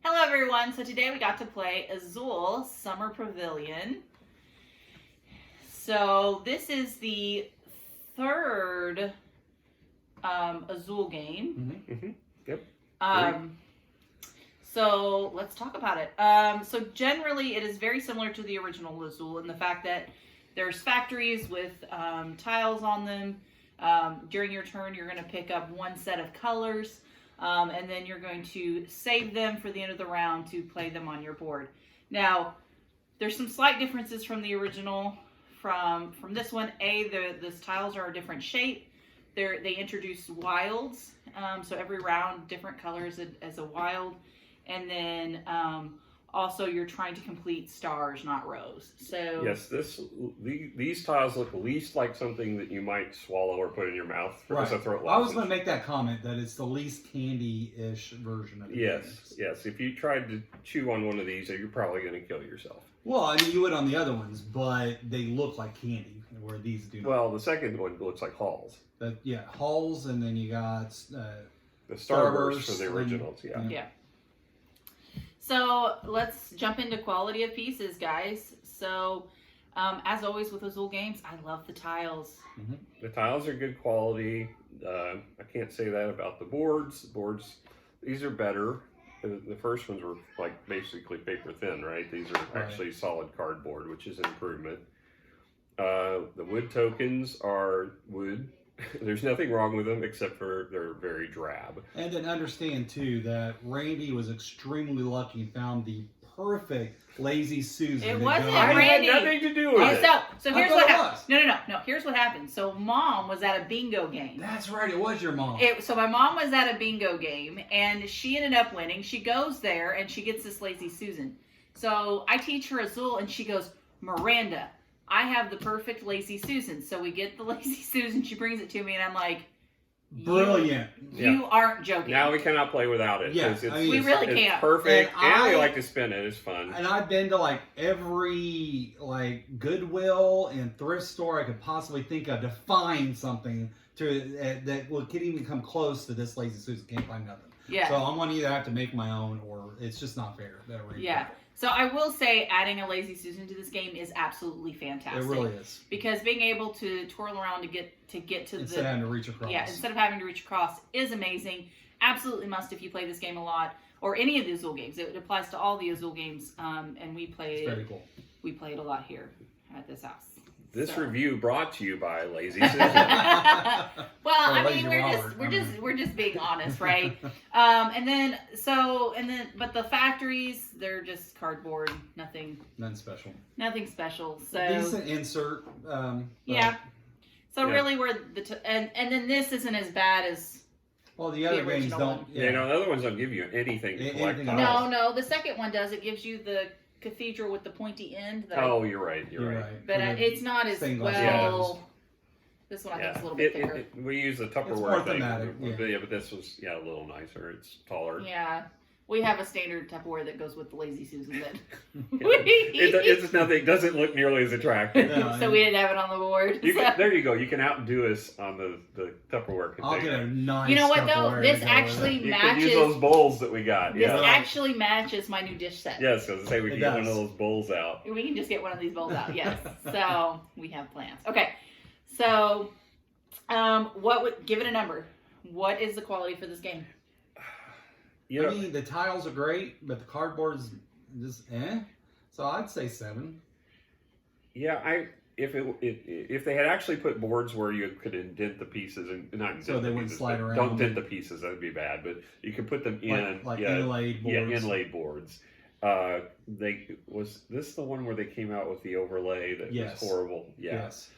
Hello everyone, so today we got to play Azul Summer Pavilion. So this is the third Azul game. Mm-hmm. Yep. So let's talk about it. So generally it is very similar to the original Azul in the fact that there's factories with tiles on them. During your turn you're going to pick up one set of colors. And then you're going to save them for the end of the round to play them on your board. Now, there's some slight differences from the original. From this one, the tiles are a different shape. They introduced wilds, so every round, different colors as a wild. And then also you're trying to complete stars, not rows. So yes, these tiles look least like something that you might swallow or put in your mouth as a throat lozenge. I was going to make that comment that it's the least candy-ish version of it. Yes. If you tried to chew on one of these, you're probably going to kill yourself. Well, I mean, you would on the other ones, but they look like candy, where these do not. Well, the second one looks like Halls. Halls, and then you got the Starburst for the originals. Yeah. So let's jump into quality of pieces, guys. So as always with Azul games, I love the tiles. Mm-hmm. The tiles are good quality. I can't say that about the boards. The boards, these are better. The first ones were like basically paper thin, right? These are actually solid cardboard, which is an improvement. The wood tokens are wood. There's nothing wrong with them except for they're very drab. And then understand too that Randy was extremely lucky and found the perfect Lazy Susan. It wasn't I Randy. had nothing to do with it. So here's what happened. No. Here's what happened. So Mom was at a bingo game. That's right. It was your mom. So my mom was at a bingo game and she ended up winning. She goes there and she gets this Lazy Susan. So I teach her Azul and she goes, Miranda, I have the perfect Lazy Susan. So we get the Lazy Susan. She brings it to me and I'm like, brilliant. You aren't joking. Now we cannot play without it. Yeah, we really can't. It's perfect, and we like to spin it. It's fun. And I've been to like every Goodwill and thrift store I could possibly think of to find something that could even come close to this Lazy Susan. Can't find nothing. Yeah. So I'm going to either have to make my own or it's just not fair. Yeah. So I will say adding a Lazy Susan to this game is absolutely fantastic. It really is. Because being able to twirl around to get to instead of having to reach across. Yeah, instead of having to reach across is amazing. Absolutely must if you play this game a lot or any of the Azul games. It applies to all the Azul games, and we play. It's very cool. We play it a lot here at this house. This review brought to you by Lazy Susan. Well, I mean, we're just being honest, right? But the factories, they're just cardboard, nothing special. Nothing special. So decent insert. Yeah. So really, and then this isn't as bad as. Well, the other games don't. Yeah, the other ones don't give you anything to collect. No, the second one does. It gives you the cathedral with the pointy end. You're right. But it's not as well. This one I think is a little bit thicker. We use the Tupperware thing. But this was a little nicer. It's taller. Yeah. We have a standard Tupperware that goes with the Lazy Susan that it's nothing. It doesn't look nearly as attractive. So we didn't have it on the board. There you go. You can outdo us on the Tupperware container. I'll get a nice. You know what though? This actually matches. You can use those bowls that we got. This actually matches my new dish set. Yes, because we can get one of those bowls out. We can just get one of these bowls out. Yes. So we have plans. Okay. So, give it a number? What is the quality for this game? I mean, the tiles are great, but the cardboard is just So I'd say 7. Yeah, if they had actually put boards where you could indent the pieces and not so they wouldn't slide around. Don't dent the pieces; that would be bad. But you could put them in inlaid boards. Yeah, inlaid boards. Was this the one where they came out with the overlay that was horrible? Yeah. Yes.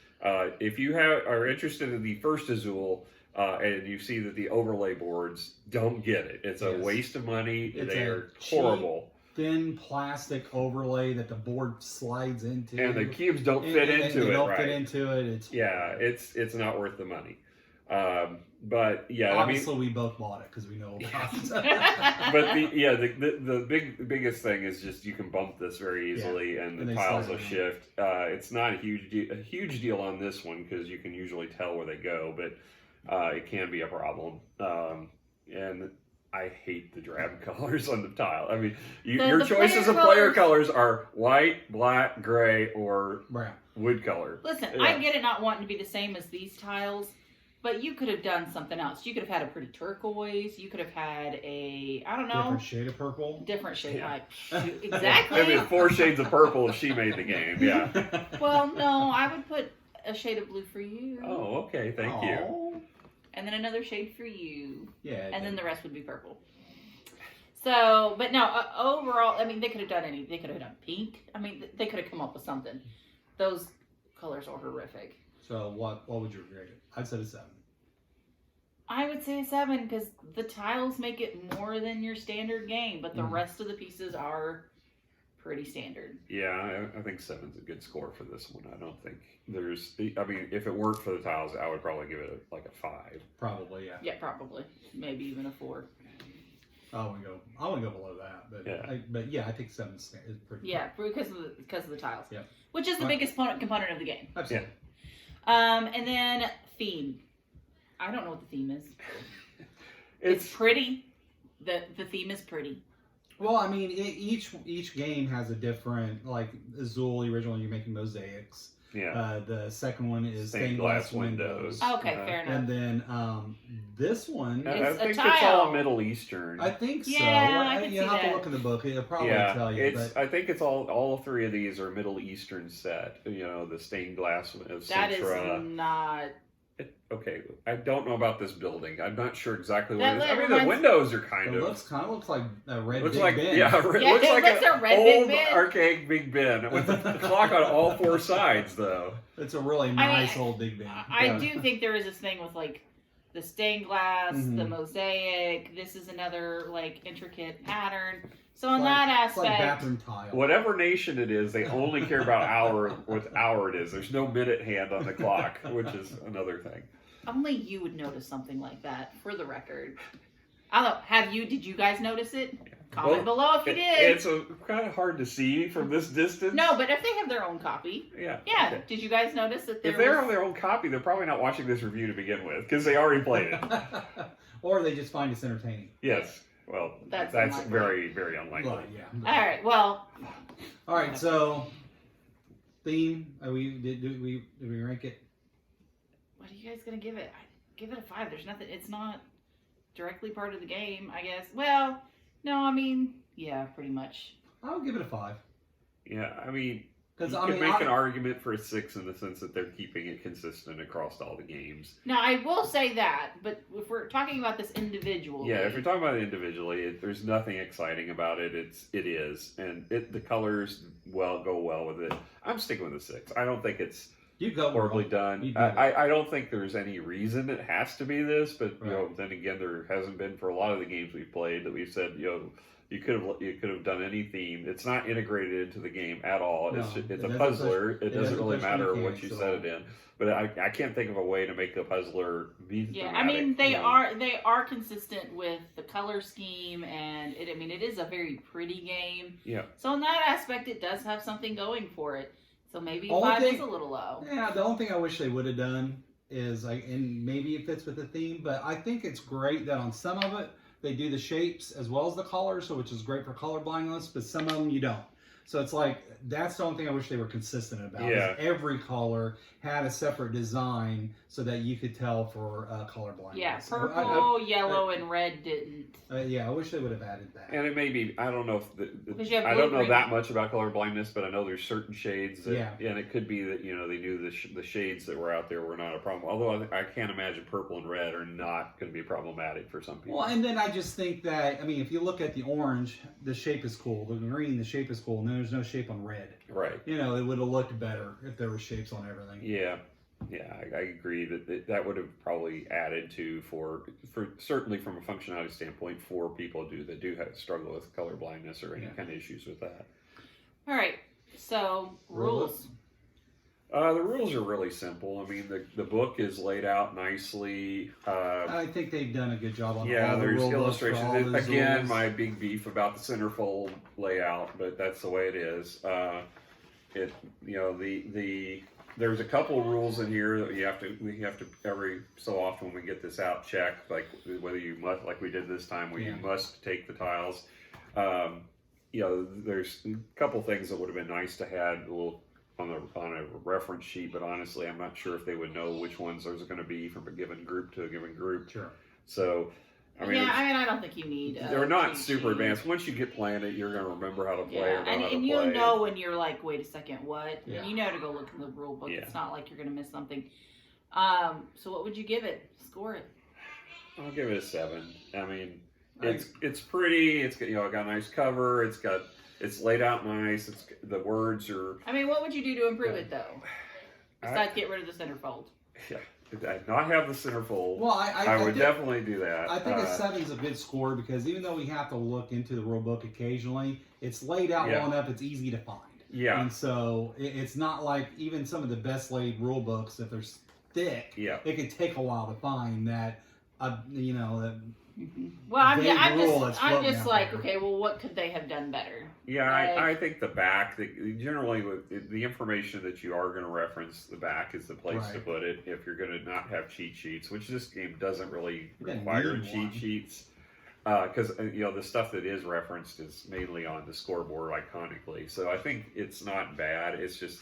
If you are interested in the first Azul. And you see that the overlay boards don't get it. It's a waste of money. They're horrible. Thin plastic overlay that the board slides into. And the cubes don't fit into it. They don't fit into it. It's not worth the money. But obviously we both bought it because we know about it. But the biggest thing is just you can bump this very easily, and the tiles will shift. It's not a huge deal on this one because you can usually tell where they go, but it can be a problem. And I hate the drab colors on the tile. I mean, The your choices of player player colors are white, black, gray, or Brown. wood color. Listen, Yeah. I get it not wanting to be the same as these tiles, but you could have done something else. You could have had a pretty turquoise. You could have had a, I don't know, Different shade of purple. different shade. Yeah. Like, shoot, exactly. Maybe 4 shades of purple if she made the game. Yeah. Well, no, I would put a shade of blue for you. Oh, okay. Thank you. Aw. And then another shade for you. Yeah. And then the rest would be purple. So, but no, overall, I mean, they could have done they could have done pink. I mean, they could have come up with something. Those colors are horrific. So what would you rate it? I'd say a 7. I would say a 7 because the tiles make it more than your standard game, but the rest of the pieces are pretty standard. Yeah, I think 7's a good score for this one. I don't think there's. I mean, if it worked for the tiles, I would probably give it like a 5. Probably, yeah. Yeah, probably, maybe even a 4. I wouldn't go below that, but Yeah. I think 7 is pretty. Yeah, because of the tiles. Yeah. Which is the biggest component of the game. Absolutely. And then theme. I don't know what the theme is. It's pretty. The theme is pretty. Well, I mean, each game has a different, like Azul, the original, you're making mosaics. Yeah. The second one is Stained glass windows. Okay, fair enough. And then this one, I It's a think it's tile. all Middle Eastern. I think so. Yeah, I can you see have that. to look in the book. It'll probably yeah, tell you. it's. I think it's all 3 of these are Middle Eastern set. You know, the stained glass of That Sintra. is not. Okay, I don't know about this building. I'm not sure exactly what That it is. I mean, reminds- the windows are It kind of. looks like a red Looks Big like Ben. yeah, Yeah, looks it like looks an a red Big old Ben. archaic Big Ben with the clock on all 4 sides, though. It's a really nice old Big Ben. I Yeah. do think there is this thing with like the stained glass, the Mhm. mosaic. This is another like intricate pattern. So in It's that It's like aspect, bathroom tile. Whatever nation it is, they only care about what hour it is. There's no minute hand on the clock, which is another thing. only you would notice something like that. For the record, I don't know. Did you guys notice it? Comment below if you did. It's kind of hard to see from this distance. No, but if they have their own copy, Yeah. yeah. Okay. Did you guys notice that If they're on their own copy, they're probably not watching this review to begin with because they already played it. Or they just find us entertaining. Yes. Well, That's that's unlikely. very, very unlikely. Well, yeah. All right. Well, All right. So, theme. Did we rank it? what are you guys gonna give it? I give it a 5. There's nothing. It's not directly part of the game, I guess. Well, no. I mean, yeah, pretty much. I would give it a 5. Yeah, I mean, Because you could make an argument for a 6 in the sense that they're keeping it consistent across all the games. Now, I will say that, but if we're talking about this individually, Yeah, if you're talking about it individually, there's nothing exciting about it. It is, and the colors go well with it. I'm sticking with a 6. I don't think it's you go horribly wrong. done. You do. I don't think there's any reason it has to be this, but you know, Right. then again, there hasn't been for a lot of the games we've played that we've said, you could have done any theme. It's not integrated into the game at all. No, It's it a doesn't puzzler. push- It it doesn't doesn't really push matter what mechanics you at set all. it in. But I can't think of a way to make the puzzler be yeah. thematic, I mean, they you know. are consistent with the color scheme, and it is a very pretty game. Yeah. So in that aspect, it does have something going for it. So maybe Only 5 thing- is a little low. Yeah, the only thing I wish they would have done is and maybe it fits with the theme, but I think it's great that on some of it they do the shapes as well as the colors, so which is great for color blindness, but some of them you don't. So it's like that's the only thing I wish they were consistent about. Yeah. Is every color had a separate design so that you could tell for color blindness. Yeah, purple, yellow, and red didn't. Yeah, I wish they would have added that. And it may be, I don't know if Because you have I blue, don't know green. that much about color blindness, but I know there's certain shades that, Yeah. and it could be that, they knew the shades that were out there were not a problem. Although I can't imagine purple and red are not going to be problematic for some people. Well, and then I just think that, if you look at the orange, the shape is cool. The green, the shape is cool. And then there's no shape on red. Right. It would have looked better if there were shapes on everything. Yeah. Yeah, I agree that would have probably added to for certainly from a functionality standpoint for people that do struggle with color blindness or any kind of issues with that. All right. So rules. The rules are really simple. I mean, the book is laid out nicely. I think they've done a good job on Yeah, all the there's rule books for illustrations. all the Again, Azuls. my big beef about the centerfold layout, but that's the way it is. there's a couple rules in here that we have to every so often when we get this out check, like whether you must, like we did this time, where you must take the tiles. There's a couple things that would have been nice to have a little on a reference sheet, but honestly, I'm not sure if they would know which ones those are going to be from a given group to a given group. Sure. So, I don't think you need. They're not super advanced. Once you get playing it, you're going to remember how to play. Yeah, and you know when you're like, wait a second, what? Yeah. And you know to go look in the rule book. Yeah. It's not like you're going to miss something. So what would you give it? Score it. I'll give it a 7. I mean, it's pretty. It's got got a nice cover. It's laid out nice. The words are. I mean, what would you do to improve it though? Besides get rid of the centerfold. Yeah, not have the centerfold. Well, I would definitely do that. I think a 7 is a good score because even though we have to look into the rule book occasionally, it's laid out well enough. It's easy to find. Yeah. And so it's not like even some of the best laid rule books, if they're thick, it can take a while to find that. Well, I'm just like, okay, well, what could they have done better? Yeah, I think the back, generally with the information that you are going to reference, the back is the place to put it if you're going to not have cheat sheets, which this game doesn't really require cheat sheets. Because the stuff that is referenced is mainly on the scoreboard iconically. So I think it's not bad. It's just,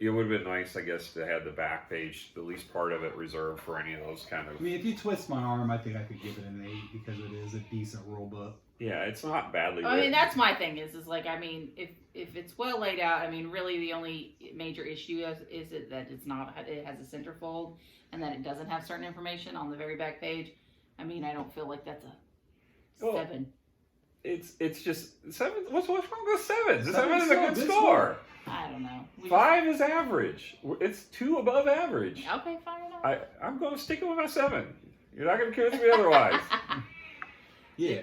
it would have been nice, I guess, to have the back page, at least part of it, reserved for any of those kind of. I mean, if you twist my arm, I think I could give it an 8 because it is a decent rule book. Yeah, it's not badly written. I mean, that's my thing is like, I mean, if it's well laid out, I mean, really the only major issue is that it has a centerfold and that it doesn't have certain information on the very back page. I mean, I don't feel like that's a 7. It's just 7. What's wrong with 7? 7 is a good score. I don't know. 5 is average. It's 2 above average. Okay, fine enough. I'm going to stick with my 7. You're not going to convince me otherwise. Yeah.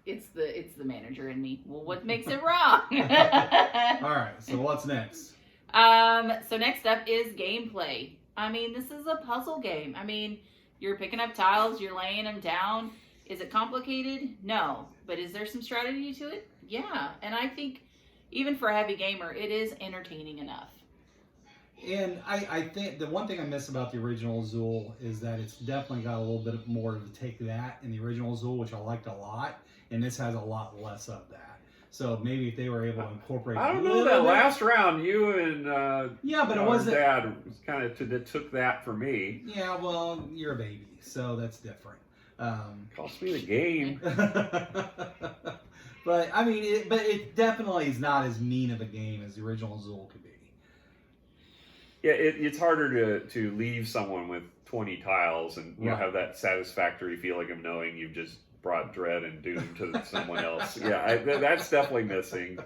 It's the manager in me. Well, what makes it wrong? All right. So what's next? So next up is gameplay. I mean, this is a puzzle game. I mean, you're picking up tiles, you're laying them down. Is it complicated? No. But is there some strategy to it? Yeah. And I think even for a heavy gamer, it is entertaining enough. And I think the one thing I miss about the original Azul is that it's definitely got a little bit more to take that in the original Azul, which I liked a lot, and this has a lot less of that. So maybe if they were able to incorporate. I don't know that last round you and but it wasn't. Dad kind of took that for me. Yeah, well, you're a baby, so that's different. Cost me the game. But I mean, it definitely is not as mean of a game as the original Azul could be. Yeah, it's harder to leave someone with 20 tiles and have that satisfactory feeling of knowing you've just brought dread and doom to someone else. Yeah, that's definitely missing.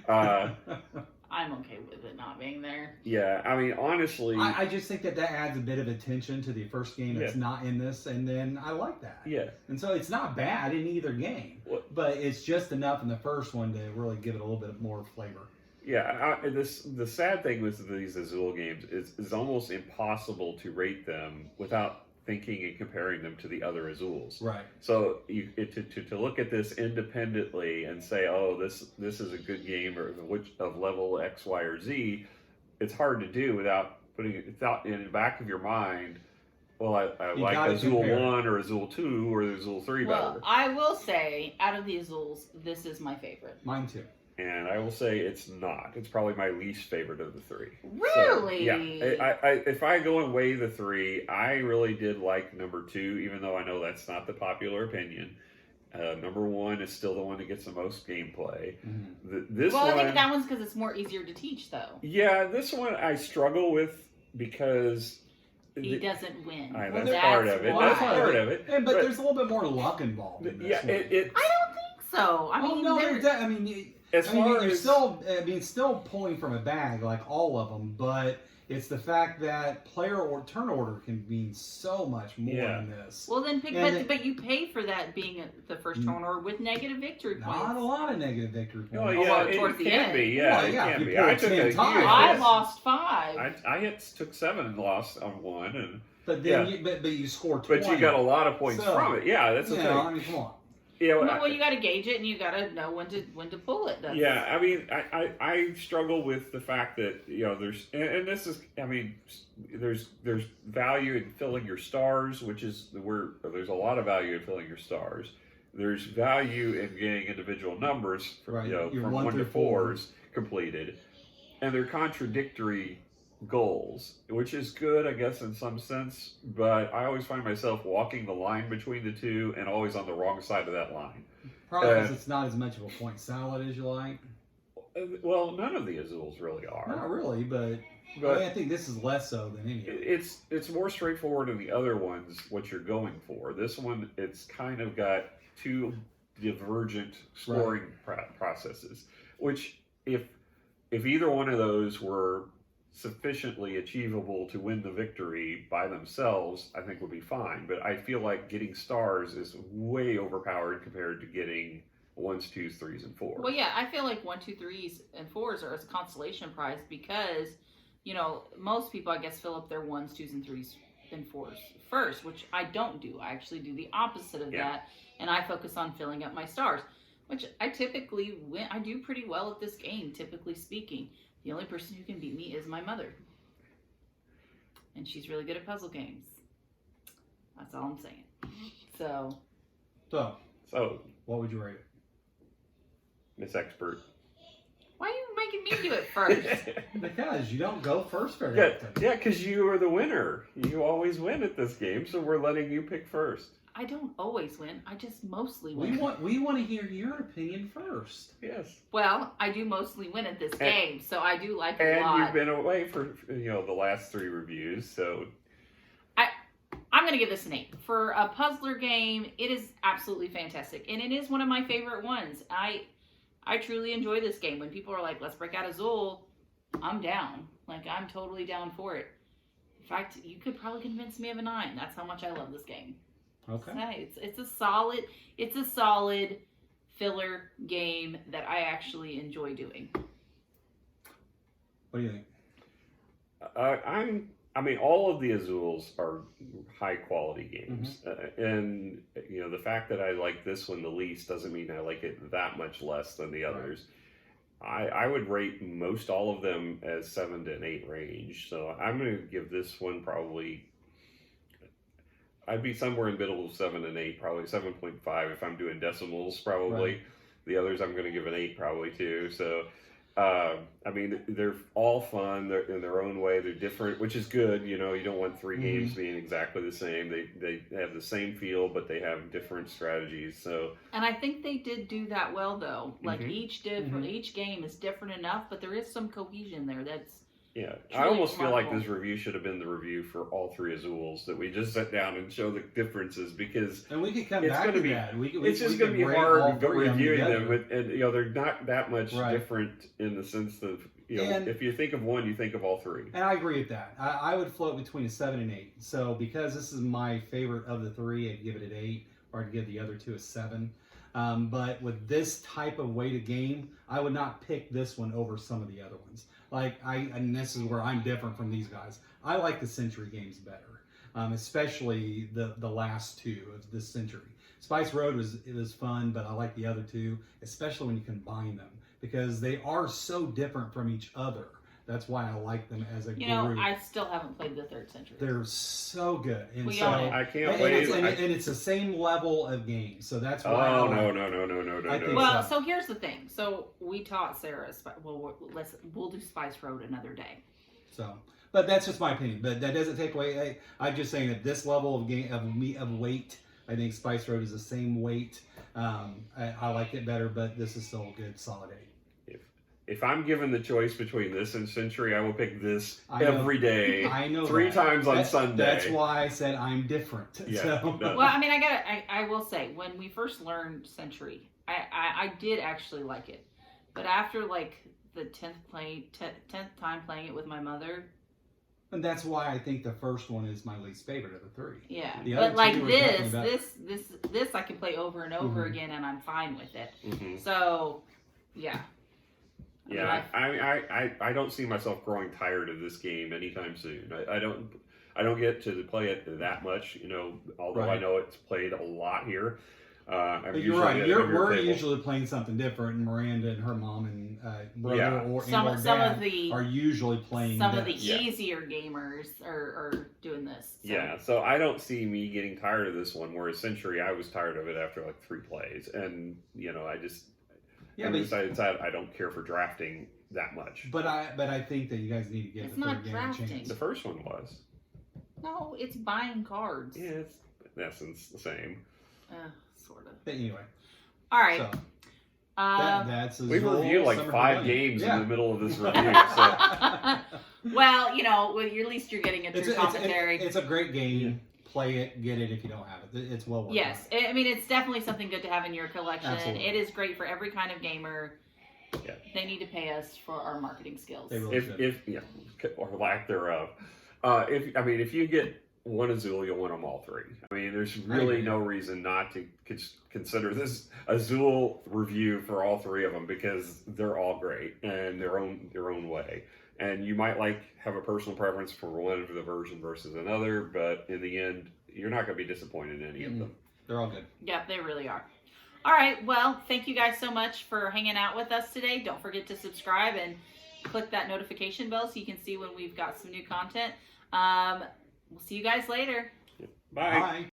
I'm okay with it not being there. Yeah, I mean, honestly, I just think that adds a bit of attention to the first game that's not in this, and then I like that. Yeah. And so it's not bad in either game, but it's just enough in the first one to really give it a little bit more flavor. Yeah, the sad thing with these Azul games is it's almost impossible to rate them without thinking and comparing them to the other Azuls. Right. So to look at this independently and say, oh, this is a good game or of level X, Y, or Z, it's hard to do without putting it in the back of your mind. Well, I like Azul 1 or Azul 2 or Azul 3 better. Well, I will say, out of the Azuls, this is my favorite. Mine too. And I will say it's not. It's probably my least favorite of the 3. Really? So, yeah. If I go and weigh the 3, I really did like number 2, even though I know that's not the popular opinion. Number 1 is still the one that gets the most gameplay. Mm-hmm. I think that one's because it's more easier to teach, though. Yeah, this one I struggle with because he doesn't win. That's part of it. That's part of it. But there's a little bit more luck involved in this one. I don't think so. You're still pulling from a bag like all of them, but it's the fact that player or turn order can mean so much more in this. Well, then but you pay for that being the first turn order with negative victory points. Not a lot of negative victory points. Oh, yeah, it can be. Yeah, it can be. I took a huge. I lost 5. I took 7 and lost on 1, and but then you scored 20. But you got a lot of points from it. Yeah, that's the thing. I mean, come on. You know, Well, you got to gauge it, and you got to know when to pull it. Yeah, I mean, I struggle with the fact that, you know, and this is, I mean, there's value in filling your stars, which is where there's a lot of value in filling your stars. There's value in getting individual numbers from, you know, from 1 to 4s completed, and they're contradictory goals, which is good, I guess, in some sense, but I always find myself walking the line between the two and always on the wrong side of that line. Probably because it's not as much of a point salad as you like. Well, none of the Azuls really are. Not really, but I think this is less so than any of them. It's more straightforward than the other ones, what you're going for. This one, it's kind of got two divergent scoring processes, which if either one of those were sufficiently achievable to win the victory by themselves, I think would be fine. But I feel like getting stars is way overpowered compared to getting 1s, 2s, 3s, and 4s. Well, yeah, I feel like 1, 2, 3s, and 4s are a consolation prize because, you know, most people, I guess, fill up their 1s, 2s, and 3s and 4s first, which I don't do. I actually do the opposite of that, and I focus on filling up my stars, which I typically win. I do pretty well at this game, typically speaking. The only person who can beat me is my mother. And she's really good at puzzle games. That's all I'm saying. So what would you rate it? Miss Expert. Why are you making me do it first? Because you don't go first very often. Yeah, because you are the winner. You always win at this game, so we're letting you pick first. I don't always win. I just mostly win. We want to hear your opinion first. Yes. Well, I do mostly win at this game, so I do like it a lot. And you've been away for, you know, the last 3 reviews, so I'm going to give this an 8. For a puzzler game, it is absolutely fantastic, and it is one of my favorite ones. I truly enjoy this game. When people are like, let's break out Azul, I'm down. Like, I'm totally down for it. In fact, you could probably convince me of a 9. That's how much I love this game. Okay. It's a solid filler game that I actually enjoy doing. What do you think? I mean, all of the Azuls are high quality games, and you know, the fact that I like this one the least doesn't mean I like it that much less than the others. I would rate most all of them as 7 to an 8 range, so I'm going to give this one probably. I'd be somewhere in the middle of 7 and 8, probably 7.5 if I'm doing decimals, probably. Right. The others I'm going to give an 8 probably too. So, I mean, they're all fun. They're in their own way. They're different, which is good. You know, you don't want 3 games being exactly the same. They have the same feel, but they have different strategies. So, and I think they did do that well, though. Like each game is different enough, but there is some cohesion there. That's yeah, I almost feel like this review should have been the review for all 3 Azuls, that we just sit down and show the differences, because and we could come back to that. It's just going to be hard reviewing them, and you know, they're not that much different in the sense of, you know, if you think of one, you think of all 3. And I agree with that. I would float between a 7 and 8. So because this is my favorite of the 3, I'd give it an 8, or I'd give the other 2 a 7. But with this type of weighted game, I would not pick this one over some of the other ones. And this is where I'm different from these guys. I like the Century games better, especially the last 2 of this Century. Spice Road was fun, but I like the other 2, especially when you combine them, because they are so different from each other. That's why I like them as a group. You know, I still haven't played the 3rd Century. They're so good. And we so I can't wait. And it's the same level of game. So that's why no. Well, so here's the thing. So we taught Sarah, we'll do Spice Road another day. So, but that's just my opinion. But that doesn't take away. I'm just saying that this level of game of weight, I think Spice Road is the same weight. I like it better, but this is still a good solid 8. If I'm given the choice between this and Century, I will pick this every day. I know 3 times on Sunday. That's why I said I'm different. Yeah. So. No. Well, I mean, I will say, when we first learned Century, I did actually like it. But after like the 10th time playing it with my mother. And that's why I think the first one is my least favorite of the 3. Yeah, but like this I can play over and over again, and I'm fine with it. So, yeah. Yeah, I don't see myself growing tired of this game anytime soon. I don't get to play it that much, you know, although I know it's played a lot here. But you're right. We're usually playing something different, and Miranda and her mom and brother or dad are usually playing. Some of the easier gamers are doing this. So. Yeah, so I don't see me getting tired of this one. Whereas Century, I was tired of it after like 3 plays, and I just decided I don't care for drafting that much. But I think that you guys need to give the third game a chance. The first one was. No, it's buying cards. Yeah, it's in essence the same. Sort of. But anyway. All right. So, that's we reviewed like Summer 5 Pavilion. games in the middle of this review. So. Well, at least you're getting it through commentary. It's a great game. Play it, get it if you don't have it. It's well worth it. Yes. I mean, it's definitely something good to have in your collection. Absolutely. It is great for every kind of gamer. Yeah. They need to pay us for our marketing skills. They really should. Or lack thereof. If you get one Azul, you'll win them all 3. I mean, there's really no reason not to consider this Azul review for all 3 of them because they're all great and their own way. And you might have a personal preference for one of the version versus another, but in the end, you're not going to be disappointed in any of them. They're all good. Yeah, they really are. All right. Well, thank you guys so much for hanging out with us today. Don't forget to subscribe and click that notification bell so you can see when we've got some new content. We'll see you guys later. Bye. Bye.